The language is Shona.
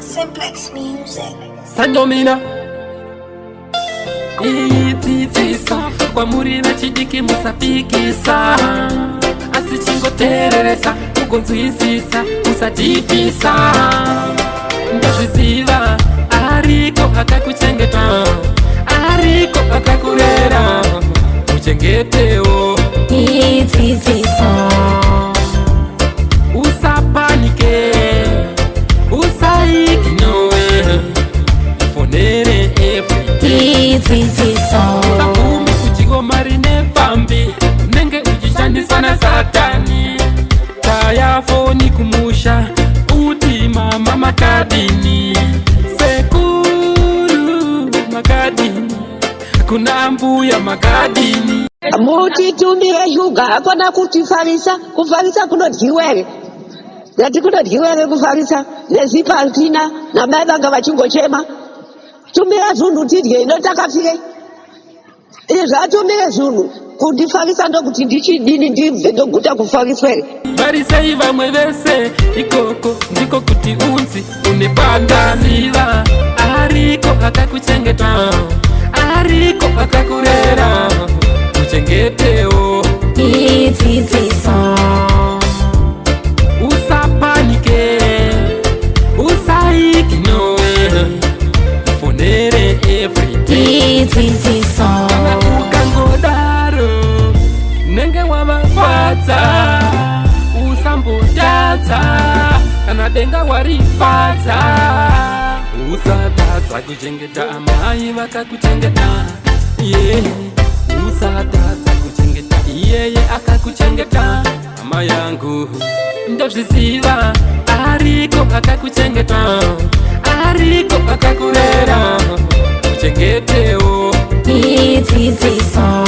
Simplex Music. Sandomina ititisa kwa muri vechidiki musapikisa asichingotereresa kugonzwisisa musatipisa ndazviziva ariko akakuchengeta ariko akakurera muchengetewo ititisa usapanike usaiginowe fonere everyday ititisa sakumi kuchigomari nepambi unenge uchishandiswa na satani taya foni kumusha uti mama makadini sekuru makadini kuna mbuya makadini mutitumire shuga akona kutifalisa kufalisa kunodyiwere ngati kunodyiwere kufalisa nezipantina na mai vanga vachingochema tumira zunhu tidye inotakafire izvi atumire zunhu kundifalisa ndokuti ndichidini ndibve ndoguta kufaliswere varisei vamwe vese ikoko ndiko kuti unzi une pandaziva ariko akakuchengeta ariko akakurera muchengetewo ititisa usapanike usaiginowe fonere everyday ititisa ukangodaro nenge wavafadza usambotadza kana denga warifadza usatadza kuchengeta amai vakakuchengeta usatadza kuchengeta iyeye akakuchengeta hama yangu ndozviziva ariko akakuchengeta ariko akakurera muchengetewo ititisa